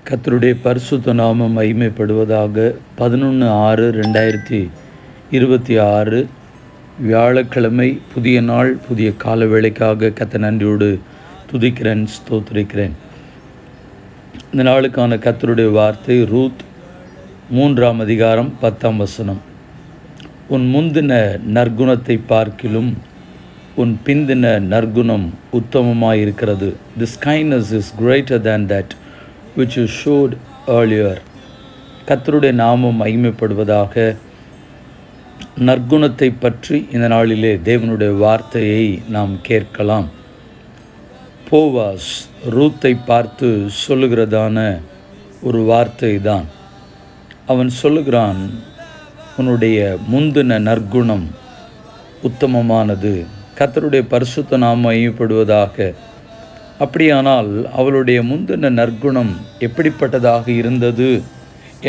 கர்த்தருடைய பரிசுத்த நாமம் மகிமைப்படுவதாக. 11/6/2026 வியாழக்கிழமை, புதிய நாள், புதிய கால வேளைக்காக கர்த்தர் நன்றியோடு துதிக்கிறேன், ஸ்தோத்திரிக்கிறேன். இந்த நாளுக்கான கர்த்தருடைய வார்த்தை ரூத் 3ஆம் அதிகாரம் 10ஆம் வசனம். உன் முந்தின நற்குணத்தை பார்க்கிலும் உன் பிந்தின நற்குணம் உத்தமமாயிருக்கிறது. This kindness is greater than that which you showed earlier. கர்த்தருடைய நாமம் மகிமைப்படுவதாக. நற்குணத்தை பற்றி இந்த நாளிலே தேவனுடைய வார்த்தையை நாம் கேட்கலாம். போவாஸ் ரூத்தை பார்த்து சொல்லுகிறதான ஒரு வார்த்தை தான். அவன் சொல்லுகிறான், உன்னுடைய முந்தின நற்குணம் உத்தமமானது. கர்த்தருடைய பரிசுத்த நாமம் மகிமைப்படுவதாக. அப்படியானால் அவளுடைய முந்தின நற்குணம் எப்படிப்பட்டதாக இருந்தது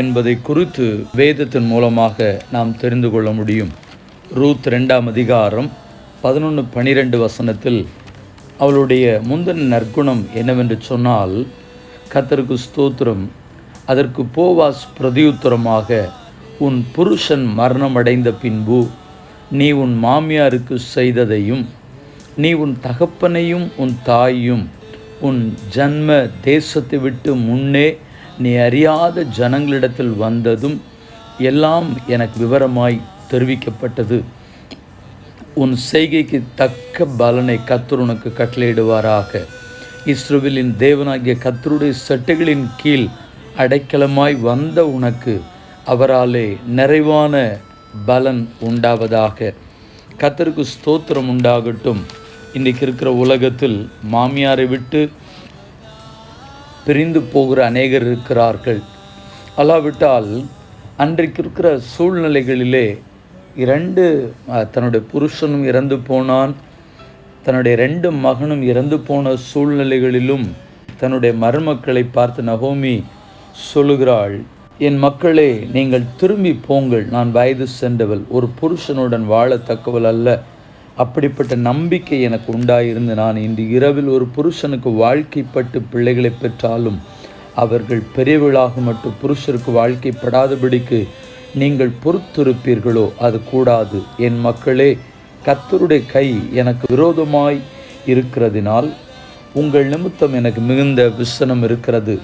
என்பதை குறித்து வேதத்தின் மூலமாக நாம் தெரிந்து கொள்ள முடியும். ரூத் 2ஆம் அதிகாரம் 11-12 வசனத்தில் அவளுடைய முந்தின நற்குணம் என்னவென்று சொன்னால், கர்த்தருக்கு ஸ்தோத்திரம். அதற்கு போவாஸ் பிரதியுத்தரமாக, உன் புருஷன் மரணமடைந்த பின்பு நீ உன் மாமியாருக்கு செய்ததையும், நீ உன் தகப்பனையும் உன் தாயையும் உன் ஜன்ம தேசத்தை விட்டு முன்னே நீ அறியாத ஜனங்களிடத்தில் வந்ததும் எல்லாம் எனக்கு விவரமாய் தெரிவிக்கப்பட்டது. உன் செய்கைக்கு தக்க பலனை கர்த்தர் உனக்கு கட்டளையிடுவாராக. இஸ்ரவேலின் தேவனாகிய கர்த்தருடைய சட்டைகளின் கீழ் அடைக்கலமாய் வந்த உனக்கு அவராலே நிறைவான பலன் உண்டாவதாக. கர்த்தருக்கு ஸ்தோத்திரம் உண்டாகட்டும். இன்றைக்கு இருக்கிற உலகத்தில் மாமியாரை விட்டு பிரிந்து போகிற அநேகர் இருக்கிறார்கள். அல்லாவிட்டால் அன்றைக்கு இருக்கிற சூழ்நிலைகளிலே தன்னுடைய புருஷனும் இறந்து போனான், தன்னுடைய 2 மகனும் இறந்து போன சூழ்நிலைகளிலும் தன்னுடைய மருமக்களை பார்த்து நகோமி சொல்லுகிறாள், என் மக்களே, நீங்கள் திரும்பி போங்கள். நான் வயது சென்றவள், ஒரு புருஷனுடன் வாழத்தக்கவள் அல்ல. அப்படிப்பட்ட நம்பிக்கை எனக்கு உண்டாயிருந்து நான் இன்று இரவில் ஒரு புருஷனுக்கு வாழ்க்கைப்பட்டு பிள்ளைகளை பெற்றாலும் அவர்கள் பெரியவளாக மட்டும் புருஷருக்கு வாழ்க்கைப்படாதபடிக்கு நீங்கள் பொறுத்திருப்பீர்களோ அது கூடாது. என் மக்களே, கர்த்தருடைய கை எனக்கு விரோதமாய் இருக்கிறதினால் உங்கள் நிமித்தம் எனக்கு மிகுந்த விசனம் இருக்கிறது.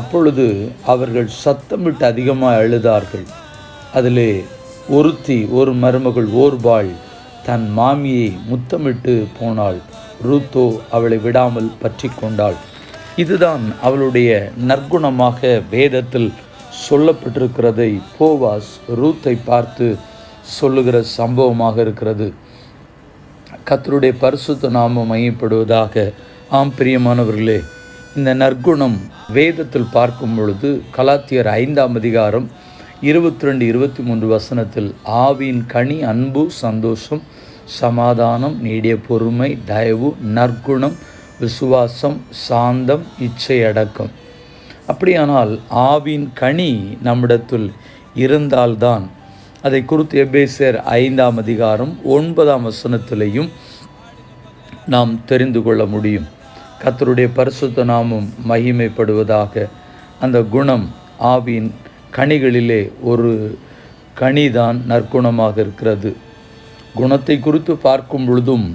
அப்பொழுது அவர்கள் சத்தமிட்டு அதிகமாக அழுதார்கள். அதிலே ஒரு மருமகள் ஓர்பாள் தன் மாமியை முத்தமிட்டு போனாள். ரூத்தோ அவளை விடாமல் பற்றி கொண்டாள். இதுதான் அவளுடைய நற்குணமாக வேதத்தில் சொல்லப்பட்டிருக்கிறதை போவாஸ் ரூத்தை பார்த்து சொல்லுகிற சம்பவமாக இருக்கிறது. கர்த்தருடைய பரிசுத்த நாமம் மகிமைப்படுவதாக. ஆம் பிரியமானவர்களே, இந்த நற்குணம் வேதத்தில் பார்க்கும் பொழுது கலாத்தியர் 5ஆம் அதிகாரம் 22-23 வசனத்தில் ஆவியின் கனி அன்பு, சந்தோஷம், சமாதானம், நீடிய பொறுமை, தயவு, நற்குணம், விசுவாசம், சாந்தம், இச்சையடக்கம். அப்படியானால் ஆவியின் கனி நம்மிடத்தில் இருந்தால்தான் அதை குறித்து எபேசியர் 5ஆம் அதிகாரம் 9ஆம் வசனத்திலையும் நாம் தெரிந்து கொள்ள முடியும். கர்த்தருடைய பரிசுத்த நாமம் மகிமைப்படுவதாக. அந்த குணம் ஆவியின் கனிகளிலே ஒரு கனிதான் நற்குணமாக இருக்கிறது. குணத்தை குறித்து பார்க்கும் பொழுதும்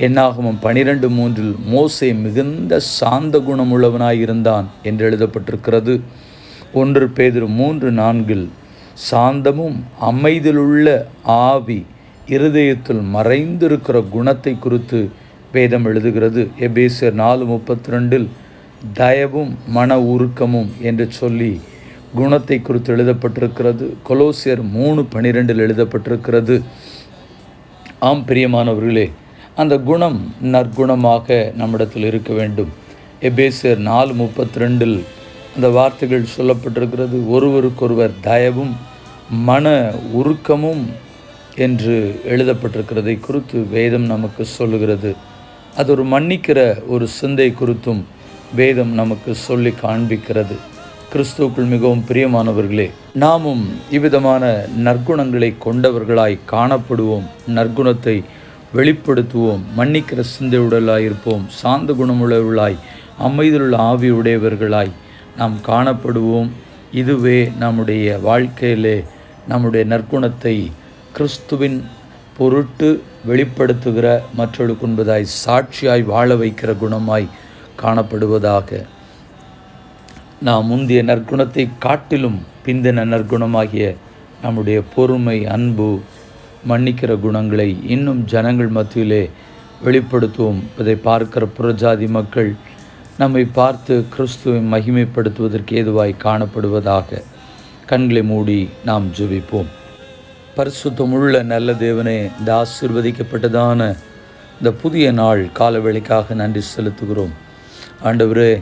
என்னாகமம் 12:3 மோசே மிகுந்த சாந்த குணமுள்ளவனாயிருந்தான் என்று எழுதப்பட்டிருக்கிறது. 1 பேதுரு 3:4 சாந்தமும் அமைதியிலுள்ள ஆவி இருதயத்தில் மறைந்திருக்கிற குணத்தை குறித்து வேதம் எழுதுகிறது. எபேசியர் 4:32 தயவும் மன உருக்கமும் என்று சொல்லி குணத்தை குறித்து எழுதப்பட்டிருக்கிறது. கொலோசியர் 3:12 எழுதப்பட்டிருக்கிறது. ஆம் பிரியமானவர்களே, அந்த குணம் நற்குணமாக நம்மிடத்தில் இருக்க வேண்டும். எபேசியர் 4:32 அந்த வார்த்தைகள் சொல்லப்பட்டிருக்கிறது. ஒருவருக்கொருவர் தயவும் மன உருக்கமும் என்று எழுதப்பட்டிருக்கிறதை குறித்து வேதம் நமக்கு சொல்லுகிறது. அது ஒரு மன்னிக்கிற ஒரு சிந்தை குறித்தும் வேதம் நமக்கு சொல்லி காண்பிக்கிறது. கிறிஸ்துவுக்குள் மிகவும் பிரியமானவர்களே, நாமும் இவ்விதமான நற்குணங்களை கொண்டவர்களாய் காணப்படுவோம். நற்குணத்தை வெளிப்படுத்துவோம். மன்னிக்கிற சிந்தையுடலாயிருப்போம். சாந்த குணமுள்ளவர்களாய், அமைதியுள்ள ஆவியுடையவர்களாய், நாம் காணப்படுவோம். இதுவே நம்முடைய வாழ்க்கையிலே நம்முடைய நற்குணத்தை கிறிஸ்துவின் பொருட்டு வெளிப்படுத்துகிற மற்றவர்களுக்கு உண்பதாய் சாட்சியாய் வாழ வைக்கிற குணமாய் காணப்படுவதாக. நாம் முந்தைய நற்குணத்தை காட்டிலும் பிந்தின நற்குணமாகிய நம்முடைய பொறுமை, அன்பு, மன்னிக்கிற குணங்களை இன்னும் ஜனங்கள் மத்தியிலே வெளிப்படுத்துவோம். இதை பார்க்கிற புறஜாதி மக்கள் நம்மை பார்த்து கிறிஸ்துவை மகிமைப்படுத்துவதற்கு ஏதுவாய் காணப்படுவதாக. கண்களை மூடி நாம் ஜெபிப்போம். பரிசுத்தமுள்ள நல்ல தேவனே, இந்த ஆசீர்வதிக்கப்பட்டதான இந்த புதிய நாள் காலவேளைக்காக நன்றி செலுத்துகிறோம். ஆண்டவரே,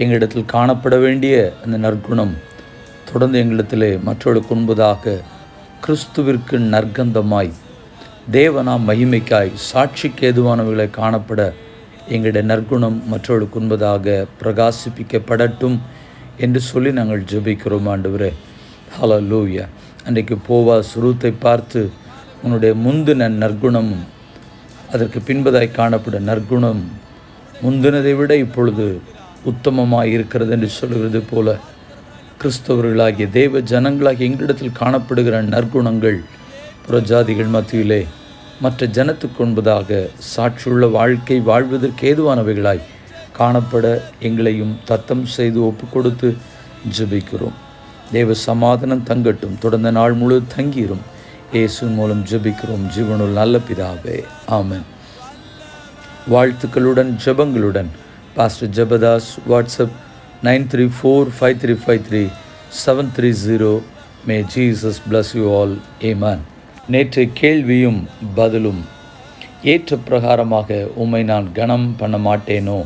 எங்களிடத்தில் காணப்பட வேண்டிய அந்த நற்குணம் தொடர்ந்து எங்களிடத்திலே மற்றவர்களுக்கு உண்பதாக கிறிஸ்துவிற்கு நற்கந்தமாய் தேவனாம் மகிமைக்காய் சாட்சிக்கு ஏதுவானவர்களை காணப்பட எங்களுடைய நற்குணம் மற்றவர்களுக்கு உண்பதாக பிரகாசிப்பிக்கப்படட்டும் என்று சொல்லி நாங்கள் ஜெபிக்கிறோம். ஆண்டவரே, ஹல்லேலூயா. அன்றைக்கு போவாஸ் ரூத்தை பார்த்து உன்னுடைய முந்தின நற்குணமும் அதற்கு பின்பதாய் காணப்படும் நற்குணம் முந்தினதை விட இப்பொழுது உத்தமமாக இருக்கிறது என்று சொல்கிறது போல கிறிஸ்தவர்களாகிய தேவ ஜனங்களாகிய எங்களிடத்தில் காணப்படுகிற நற்குணங்கள் புறஜாதிகள் மத்தியிலே மற்ற ஜனத்துக்கு உண்பதாக சாட்சியுள்ள வாழ்க்கை வாழ்வதற்கு ஏதுவானவைகளாய் காணப்பட எங்களையும் தத்தம் செய்து ஒப்பு கொடுத்து ஜெபிக்கிறோம். தேவ சமாதானம் தங்கட்டும், தொடர்ந்த நாள் முழு தங்கிரும். இயேசுவின் மூலம் ஜெபிக்கிறோம் ஜீவனுள்ள நல்ல பிதாவே, ஆமென். வாழ்த்துக்களுடன் ஜெபங்களுடன் pastor Jebadas. WhatsApp 9345353730. May Jesus bless you all. Amen. நேற்று கேள்வியும் பதிலும். ஏற்ற பிரகாரமாக உம்மை நான் கனம் பண்ண மாட்டேனோ?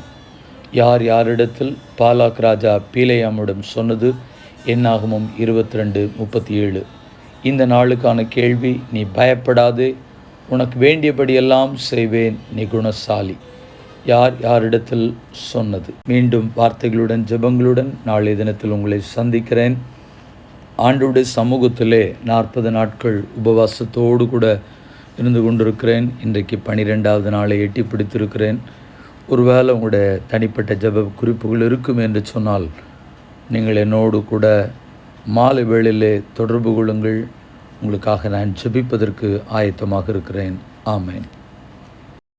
யார் யாரிடத்தில் பாலாக் ராஜா பீலேயாமிடம் சொன்னது? என்னாகமம் 22:37. இந்த நாளுக்கான கேள்வி, நீ பயப்படாதே, உனக்கு வேண்டியபடியெல்லாம் செய்வேன், நீ குணசாலி. யார் யாரிடத்தில் சொன்னது? மீண்டும் வார்த்தைகளுடன் ஜெபங்களுடன் நாளைய தினத்தில் உங்களை சந்திக்கிறேன். ஆண்டவருடைய சமூகத்திலே 40 நாட்கள் உபவாசத்தோடு கூட இருந்து கொண்டிருக்கிறேன். இன்றைக்கு 12வது நாளை எட்டி பிடித்திருக்கிறேன். ஒருவேளை உங்களுடைய தனிப்பட்ட ஜெப குறிப்புகள் இருக்கும் என்று சொன்னால் நீங்கள் என்னோடு கூட மாலை வேளையிலே தொடர்பு கொள்ளுங்கள். உங்களுக்காக நான் ஜெபிப்பதற்கு ஆயத்தமாக இருக்கிறேன். ஆமென்.